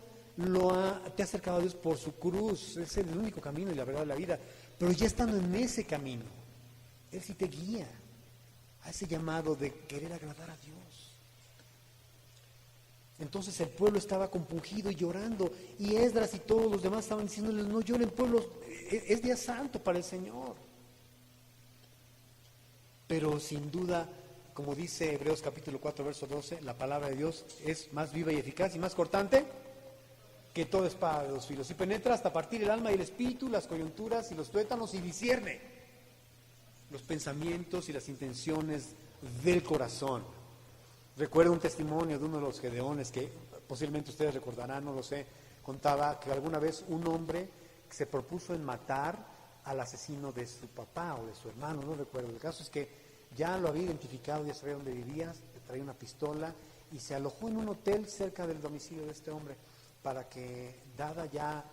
te ha acercado a Dios por su cruz. Es el único camino y la verdad de la vida. Pero ya estando en ese camino, Él sí te guía a ese llamado de querer agradar a Dios. Entonces el pueblo estaba compungido y llorando, y Esdras y todos los demás estaban diciéndoles, no lloren, pueblo, es día santo para el Señor. Pero sin duda, como dice Hebreos capítulo 4, verso 12, la palabra de Dios es más viva y eficaz y más cortante que toda espada de dos filos, y penetra hasta partir el alma y el espíritu, las coyunturas y los tuétanos, y discierne los pensamientos y las intenciones del corazón. Recuerdo un testimonio de uno de los gedeones que posiblemente ustedes recordarán, no lo sé, contaba que alguna vez un hombre se propuso en matar al asesino de su papá o de su hermano, no recuerdo. El caso es que ya lo había identificado, ya sabía dónde vivía, traía una pistola y se alojó en un hotel cerca del domicilio de este hombre para que, dada ya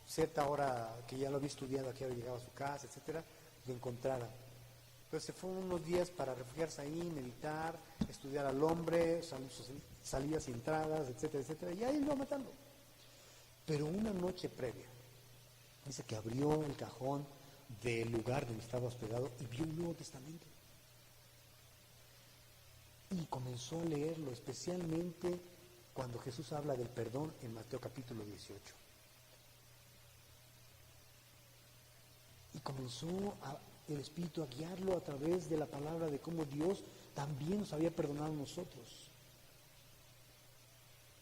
cierta hora que ya lo había estudiado, que había llegado a su casa, etcétera, lo encontrara. Entonces se fue unos días para refugiarse ahí, meditar, estudiar al hombre, sus salidas y entradas, etcétera, etcétera, y ahí lo iba matando. Pero una noche previa, dice que abrió el cajón del lugar donde estaba hospedado y vio un Nuevo Testamento. Y comenzó a leerlo, especialmente cuando Jesús habla del perdón en Mateo capítulo 18. Y comenzó el Espíritu a guiarlo a través de la palabra de cómo Dios también nos había perdonado a nosotros.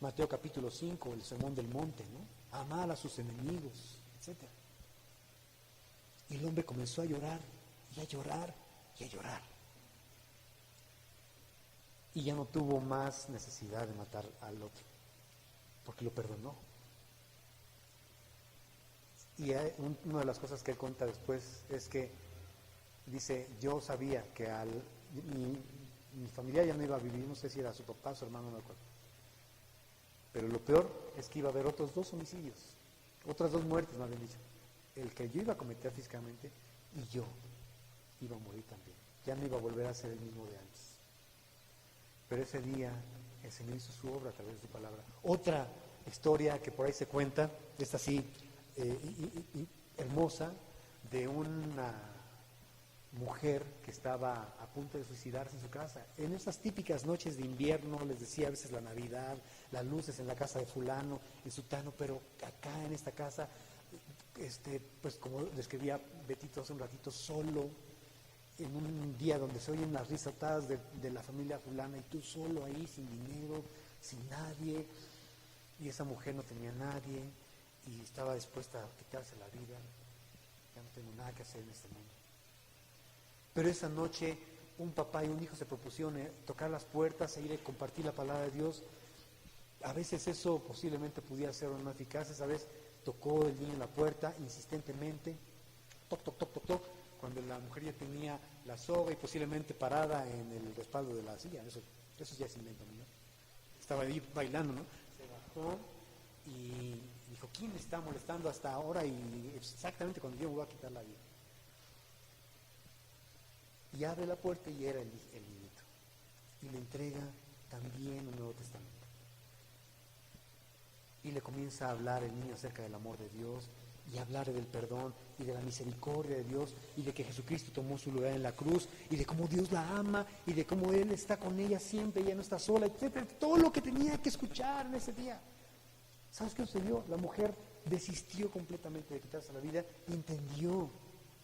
Mateo capítulo 5, el sermón del monte, ¿no? Amar a sus enemigos, etc. Y el hombre comenzó a llorar, y a llorar, y a llorar. Y ya no tuvo más necesidad de matar al otro, porque lo perdonó. Y una de las cosas que él cuenta después es que dice, yo sabía que mi familia ya no iba a vivir, no sé si era su papá, su hermano, no me acuerdo. Pero lo peor es que iba a haber otros 2 homicidios, otras 2 muertes, más bien dicho. El que yo iba a cometer físicamente y yo iba a morir también. Ya no iba a volver a ser el mismo de antes. Pero ese día el Señor hizo su obra a través de su palabra. Otra historia que por ahí se cuenta, es así hermosa, de una mujer que estaba a punto de suicidarse en su casa. En esas típicas noches de invierno, les decía a veces la Navidad, las luces en la casa de fulano, en sutano, pero acá en esta casa, pues como describía Betito hace un ratito, solo, en un día donde se oyen las risotadas de la familia fulana y tú solo ahí, sin dinero, sin nadie, y esa mujer no tenía nadie y estaba dispuesta a quitarse la vida. Ya no tengo nada que hacer en este mundo. Pero esa noche un papá y un hijo se propusieron tocar las puertas e ir a compartir la palabra de Dios. A veces eso posiblemente pudiera ser más eficaz. Esa vez tocó el niño en la puerta insistentemente, toc, toc, toc, toc, toc, cuando la mujer ya tenía la soga y posiblemente parada en el respaldo de la silla. Eso ya es invento, ¿no? Estaba ahí bailando, ¿no? Se bajó y dijo, ¿quién me está molestando hasta ahora? Y exactamente cuando yo me voy a quitar la vida. Y abre la puerta y era el niñito. Y le entrega también un Nuevo Testamento. Y le comienza a hablar el niño acerca del amor de Dios, y hablar del perdón, y de la misericordia de Dios, y de que Jesucristo tomó su lugar en la cruz, y de cómo Dios la ama, y de cómo Él está con ella siempre, ella no está sola, etc. Todo lo que tenía que escuchar en ese día. ¿Sabes qué sucedió? La mujer desistió completamente de quitarse la vida y entendió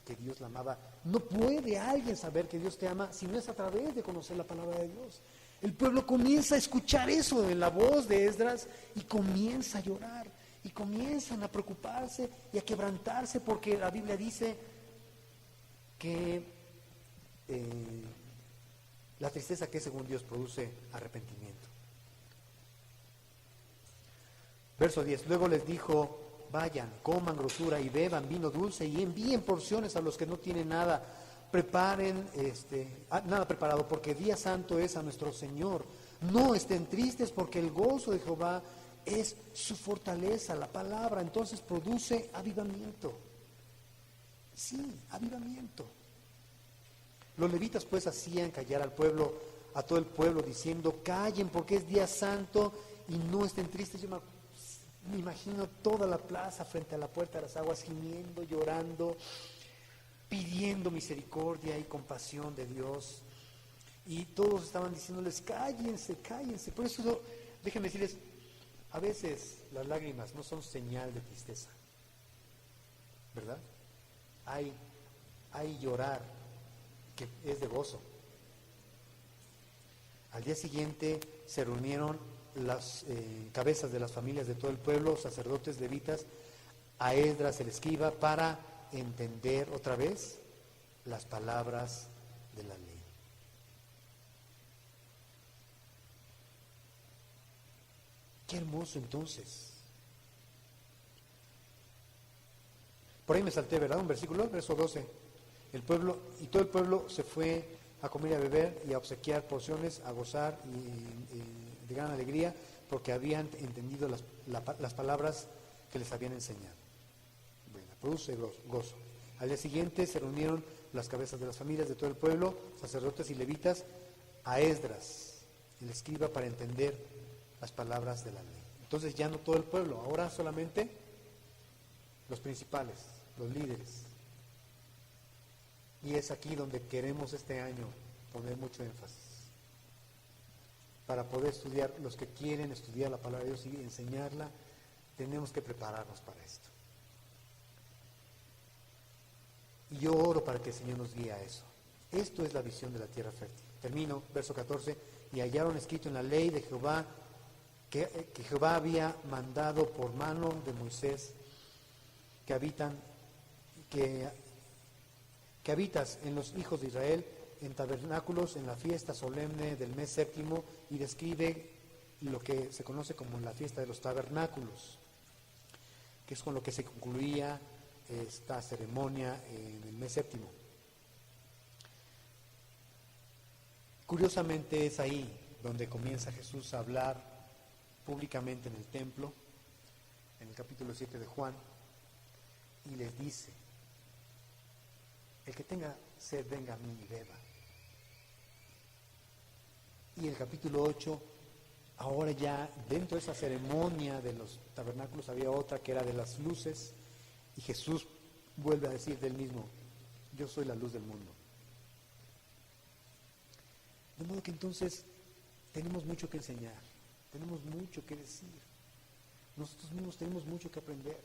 que Dios la amaba. No puede alguien saber que Dios te ama si no es a través de conocer la palabra de Dios. El pueblo comienza a escuchar eso en la voz de Esdras y comienza a llorar y comienzan a preocuparse y a quebrantarse, porque la Biblia dice que la tristeza que según Dios produce arrepentimiento. Verso 10, luego les dijo: vayan, coman grosura y beban vino dulce y envíen porciones a los que no tienen nada. Preparen nada preparado, porque día santo es a nuestro Señor. No estén tristes, porque el gozo de Jehová es su fortaleza. La palabra entonces produce avivamiento. Sí, avivamiento. Los levitas pues hacían callar al pueblo, a todo el pueblo, diciendo: callen, porque es día santo y no estén tristes. Yo me imagino toda la plaza frente a la puerta de las aguas, gimiendo, llorando, pidiendo misericordia y compasión de Dios. Y todos estaban diciéndoles: cállense, cállense. Por eso, déjenme decirles, a veces las lágrimas no son señal de tristeza, ¿verdad? Hay llorar que es de gozo. Al día siguiente se reunieron las cabezas de las familias de todo el pueblo, sacerdotes, levitas, a Esdras el escriba, para entender otra vez las palabras de la ley. Qué hermoso entonces. Por ahí me salté, ¿verdad? Un versículo, verso 12. El pueblo, y todo el pueblo se fue a comer y a beber y a obsequiar porciones, a gozar y de gran alegría, porque habían entendido las palabras que les habían enseñado. Bueno, produce gozo. Al día siguiente se reunieron las cabezas de las familias de todo el pueblo, sacerdotes y levitas, a Esdras, el escriba, para entender las palabras de la ley. Entonces ya no todo el pueblo, ahora solamente los principales, los líderes. Y es aquí donde queremos este año poner mucho énfasis. Para poder estudiar, los que quieren estudiar la palabra de Dios y enseñarla, tenemos que prepararnos para esto. Y yo oro para que el Señor nos guíe a eso. Esto es la visión de la tierra fértil. Termino, verso 14. Y hallaron escrito en la ley de Jehová, que Jehová había mandado por mano de Moisés, que habitas en los hijos de Israel, en tabernáculos, en la fiesta solemne del mes séptimo, y describe lo que se conoce como la fiesta de los tabernáculos, que es con lo que se concluía esta ceremonia en el mes séptimo. Curiosamente es ahí donde comienza Jesús a hablar públicamente en el templo, en el capítulo 7 de Juan, y les dice: el que tenga sed, venga a mí y beba. Y el capítulo 8, ahora ya dentro de esa ceremonia de los tabernáculos había otra que era de las luces, y Jesús vuelve a decir del mismo: yo soy la luz del mundo. De modo que entonces tenemos mucho que enseñar, tenemos mucho que decir, nosotros mismos tenemos mucho que aprender.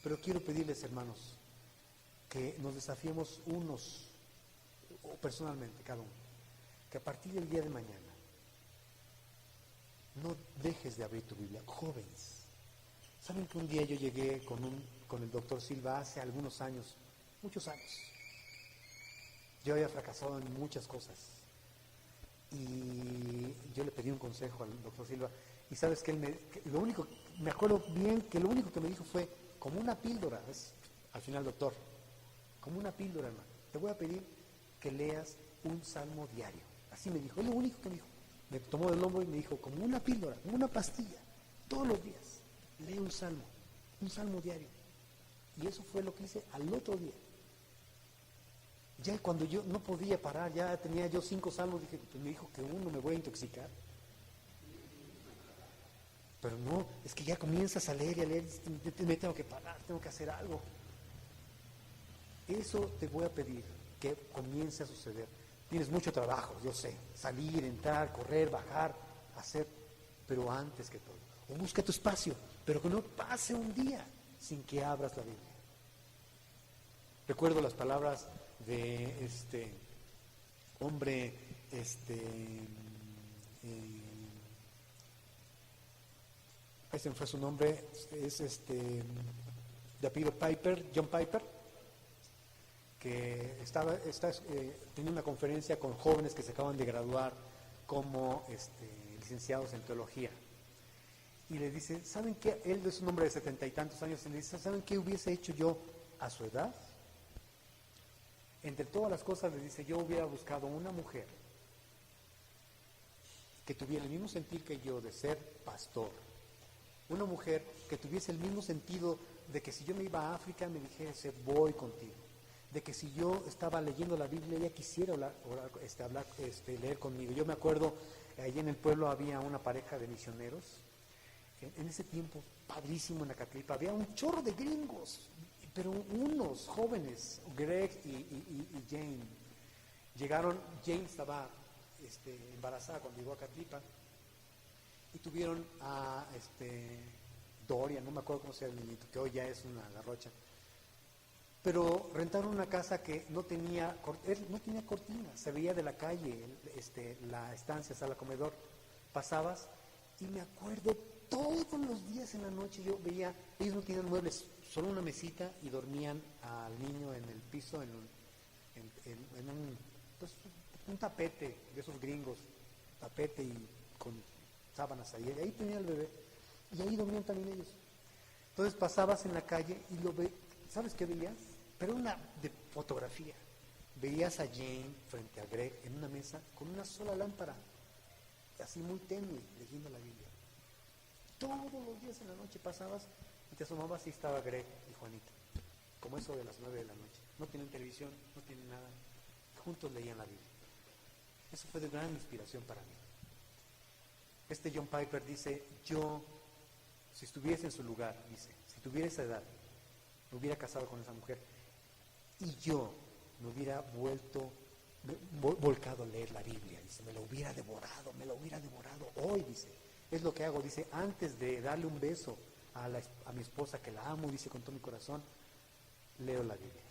Pero quiero pedirles, hermanos, que nos desafiemos unos, o personalmente cada uno, que a partir del día de mañana no dejes de abrir tu Biblia. Jóvenes, ¿saben que un día yo llegué con el doctor Silva hace algunos años, muchos años? Yo había fracasado en muchas cosas y yo le pedí un consejo al doctor Silva, y sabes que me acuerdo bien que lo único que me dijo fue: como una píldora, al final, doctor, como una píldora, hermano, te voy a pedir que leas un salmo diario. Así me dijo, es lo único que me dijo. Me tomó del hombro y me dijo: como una píldora, como una pastilla, todos los días, lee un salmo diario. Y eso fue lo que hice al otro día. Ya cuando yo no podía parar, ya tenía yo 5 salmos, dije, pues me dijo que uno me voy a intoxicar. Pero no, es que ya comienzas a leer y a leer, me tengo que parar, tengo que hacer algo. Eso te voy a pedir que comience a suceder. Tienes mucho trabajo, yo sé, salir, entrar, correr, bajar, hacer, pero antes que todo, o busca tu espacio, pero que no pase un día sin que abras la Biblia. Recuerdo las palabras de este hombre, ese fue su nombre, es de apellido Piper, John Piper, que tenía una conferencia con jóvenes que se acaban de graduar como licenciados en teología. Y le dice, ¿saben qué? Él es un hombre de 70 y tantos años, y le dice, ¿saben qué hubiese hecho yo a su edad? Entre todas las cosas le dice, yo hubiera buscado una mujer que tuviera el mismo sentir que yo de ser pastor. Una mujer que tuviese el mismo sentido de que si yo me iba a África me dijese, voy contigo. De que si yo estaba leyendo la Biblia, ella quisiera leer conmigo. Yo me acuerdo, allí en el pueblo había una pareja de misioneros. En ese tiempo, padrísimo en Acatlipa, había un chorro de gringos, pero unos jóvenes, Greg y Jane, llegaron. Jane estaba embarazada cuando llegó a Acatlipa, y tuvieron a Dorian, no me acuerdo cómo se llama el niñito, que hoy ya es una garrocha, pero rentaron una casa que no tenía cortina, se veía de la calle, la estancia, sala, comedor, pasabas, y me acuerdo todos los días en la noche yo veía, ellos no tenían muebles, solo una mesita, y dormían al niño en el piso, en un tapete de esos gringos, tapete y con sábanas ahí tenía el bebé, y ahí dormían también ellos. Entonces pasabas en la calle y ¿sabes qué veías? Pero una de fotografía, veías a Jane frente a Greg en una mesa con una sola lámpara, así muy tenue, leyendo la Biblia. Todos los días en la noche pasabas y te asomabas y estaba Greg y Juanita, como eso de las 9 de la noche. No tienen televisión, no tienen nada, juntos leían la Biblia. Eso fue de gran inspiración para mí. John Piper dice, yo, si estuviese en su lugar, dice, si tuviera esa edad, me hubiera casado con esa mujer y yo me hubiera volcado a leer la Biblia, dice, me lo hubiera devorado hoy, dice. Es lo que hago, dice, antes de darle un beso a mi esposa, que la amo, dice, con todo mi corazón, leo la Biblia.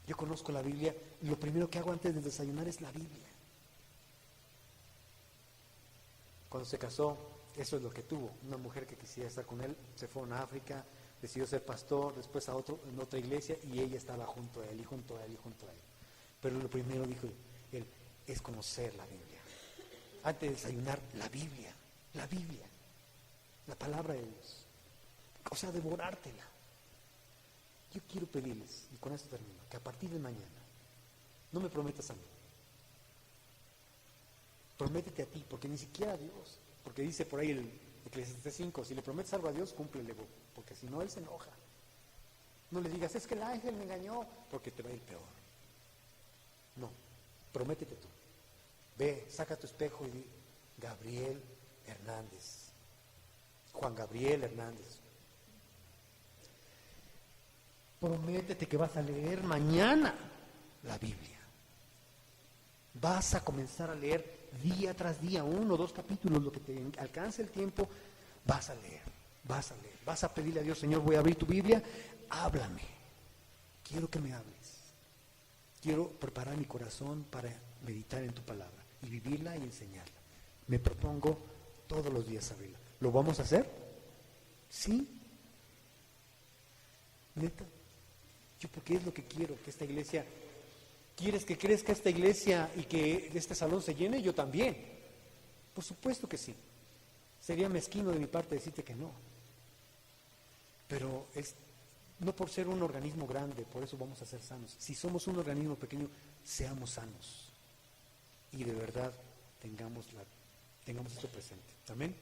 Yo conozco la Biblia y lo primero que hago antes de desayunar es la Biblia. Cuando se casó, eso es lo que tuvo, una mujer que quisiera estar con él, se fueron a África, decidió ser pastor, después en otra iglesia, y ella estaba junto a él, y junto a él, y junto a él. Pero lo primero, dijo él, es conocer la Biblia. Antes de desayunar, la Biblia, la palabra de Dios. O sea, devorártela. Yo quiero pedirles, y con esto termino, que a partir de mañana, no me prometas a mí, prométete a ti, porque ni siquiera a Dios, porque dice por ahí el Eclesiastés 5, si le prometes algo a Dios, cúmplele, porque si no, Él se enoja. No le digas, es que el ángel me engañó, porque te va a ir peor. No, prométete tú. Ve, saca tu espejo y di, Gabriel Hernández, Juan Gabriel Hernández. Prométete que vas a leer mañana la Biblia. Vas a comenzar a leer día tras día, 1 o 2 capítulos, lo que te alcance el tiempo, vas a leer, vas a pedirle a Dios, Señor, voy a abrir tu Biblia, háblame, quiero que me hables, quiero preparar mi corazón para meditar en tu palabra y vivirla y enseñarla. Me propongo todos los días abrirla. ¿Lo vamos a hacer? ¿Sí? ¿Neta? Yo porque es lo que quiero, que esta iglesia... ¿Quieres que crezca esta iglesia y que este salón se llene? Yo también. Por supuesto que sí. Sería mezquino de mi parte decirte que no. Pero no por ser un organismo grande, por eso vamos a ser sanos. Si somos un organismo pequeño, seamos sanos. Y de verdad tengamos esto presente. Amén.